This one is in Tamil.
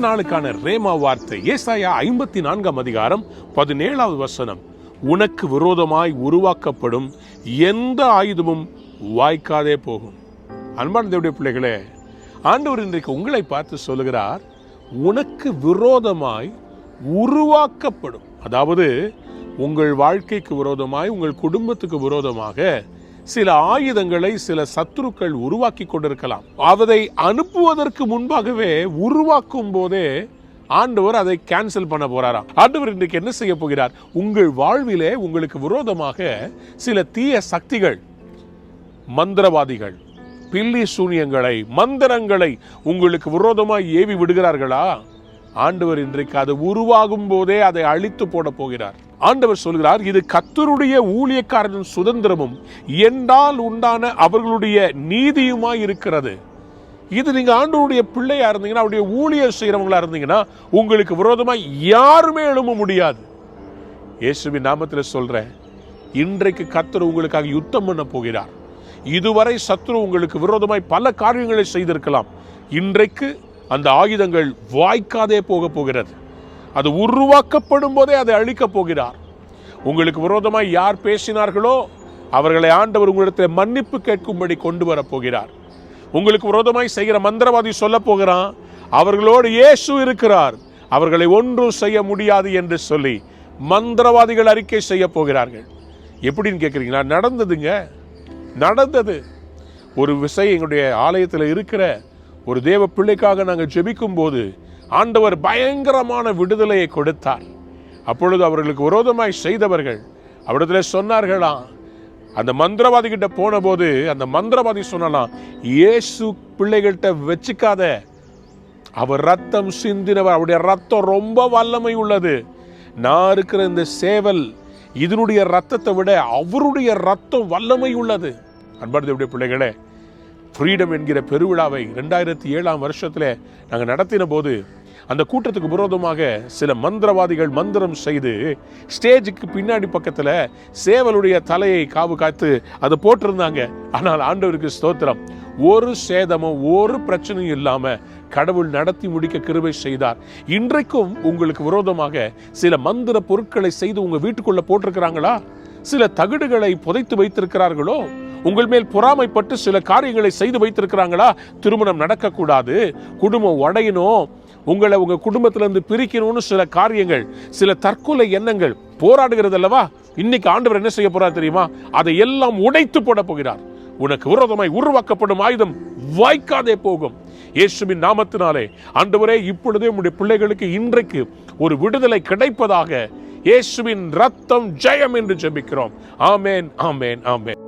நாளுக்கான ரேமா வார்த்தை ஏசாயா 54 அதிகாரம் 17வது வசனம். உனக்கு விரோதமாய் உருவாக்கப்படும் எந்த ஆயுதமும் வாய்க்காதே போகும். அன்பான தேவனுடைய பிள்ளைகளே, ஆண்டவர் இன்றைக்கு உங்களை பார்த்து சொல்லுகிறார், உனக்கு விரோதமாய் உருவாக்கப்படும். அதாவது உங்கள் வாழ்க்கைக்கு விரோதமாய், உங்கள் குடும்பத்துக்கு விரோதமாக சில ஆயுதங்களை சில சத்துருக்கள் உருவாக்கி கொண்டிருக்கலாம். அதை அனுப்புவதற்கு முன்பாகவே உருவாக்கும் போதே ஆண்டவர் அதை கேன்சல் பண்ண போறாராம். ஆண்டவர் இன்றைக்கு என்ன செய்ய போகிறார்? உங்கள் வாழ்விலே உங்களுக்கு விரோதமாக சில தீய சக்திகள், மந்திரவாதிகள், பில்லி சூனியங்களை, மந்திரங்களை உங்களுக்கு விரோதமாய் ஏவி விடுகிறார்களா? ஆண்டவர் இன்றைக்கு அது உருவாகும் போதே அதை அழித்து போட போகிறார். ஆண்டவர் சொல்கிறார், இது கர்த்தருடைய ஊழியக்காரரின் சுதந்திரமும் என்றால் உண்டான அவர்களுடைய நீதியுமாய் இருக்கிறது. இது நீங்க ஆண்டவருடைய பிள்ளையா இருந்தீங்கன்னா, அவருடைய ஊழியர் செய்யறவங்களா இருந்தீங்கன்னா, உங்களுக்கு விரோதமாய் யாருமே எழும்ப முடியாது. இயேசுவின் நாமத்தில் சொல்றேன், இன்றைக்கு கர்த்தர் உங்களுக்காக யுத்தம் பண்ண போகிறார். இதுவரை சத்துரு உங்களுக்கு விரோதமாய் பல காரியங்களை செய்திருக்கலாம். இன்றைக்கு அந்த ஆயுதங்கள் வாய்க்காதே போக போகிறது. அது உருவாக்கப்படும் போதே அதை அழிக்க போகிறார். உங்களுக்கு விரோதமாய் யார் பேசினார்களோ அவர்களை ஆண்டவர் உங்களிடத்தில் மன்னிப்பு கேட்கும்படி கொண்டு வர போகிறார். உங்களுக்கு விரோதமாய் செய்கிற மந்திரவாதி சொல்ல போகிறான், அவர்களோடு இயேசு இருக்கிறார், அவர்களை ஒன்றும் செய்ய முடியாது என்று சொல்லி மந்திரவாதிகள் அறிக்கை செய்ய போகிறார்கள். எப்படின்னு கேட்குறீங்களா? நடந்ததுங்க, நடந்தது. ஒரு விஷயம் எங்களுடைய ஆலயத்தில் இருக்கிற ஒரு தேவ பிள்ளைக்காக நாங்கள் ஜெபிக்கும் போது ஆண்டவர் பயங்கரமான விடுதலையை கொடுத்தார். அப்பொழுது அவர்களுக்கு விரோதமாய் செய்தவர்கள் அவரிடத்தில் சொன்னார்களாம், அந்த மந்திரவாதி கிட்ட போன போது அந்த மந்திரவாதி சொன்னாலாம், இயேசு பிள்ளைகள்கிட்ட வச்சுக்காத, அவர் ரத்தம் சிந்தினவர், அவருடைய ரத்தம் ரொம்ப வல்லமை உள்ளது. நான் இருக்கிற இந்த சேவல் இதனுடைய ரத்தத்தை விட அவருடைய ரத்தம் வல்லமை உள்ளது. அன்பார்ந்த பிள்ளைகளே, ஃப்ரீடம் என்கிற பெருவிழாவை 2007 வருஷத்தில் நாங்கள் நடத்தின போது அந்த கூட்டத்துக்கு விரோதமாக சில மந்திரவாதிகள் மந்திரம் செய்து ஸ்டேஜுக்கு பின்னாடி பக்கத்தில் சேவலுடைய தலையை காவு காத்து அதை போட்டிருந்தாங்க. ஆனால் ஆண்டவருக்கு ஸ்தோத்திரம், ஒரு சேதமும் ஒரு பிரச்சனையும் இல்லாமல் கடவுள் நடத்தி முடிக்க கிருபை செய்தார். இன்றைக்கும் உங்களுக்கு விரோதமாக சில மந்திர பொருட்களை செய்து உங்கள் வீட்டுக்குள்ளே போட்டிருக்கிறாங்களா? சில தகடுகளை புதைத்து வைத்திருக்கிறார்களோ? உங்கள் மேல் பொறாமைப்பட்டு சில காரியங்களை செய்து வைத்திருக்கிறாங்களா? திருமணம் நடக்கக்கூடாது, குடும்பம் உடையணும், உங்களை உங்க குடும்பத்திலிருந்து பிரிக்கணும்னு சில காரியங்கள், சில தற்கொலை எண்ணங்கள் போராடுகிறது அல்லவா? இன்னைக்கு ஆண்டவர் என்ன செய்ய போறார் தெரியுமா? அதை எல்லாம் உடைத்து போட போகிறார். உனக்கு விரோதமாய் உருவாக்கப்படும் ஆயுதம் வாய்க்காதே போகும். இயேசுவின் நாமத்தினாலே ஆண்டவரே, இப்பொழுதே உம்முடைய பிள்ளைகளுக்கு இன்றைக்கு ஒரு விடுதலை கிடைப்பதாக இயேசுவின் ரத்தம் ஜெயம் என்று ஜெபிக்கிறோம். ஆமென், ஆமென், ஆமென்.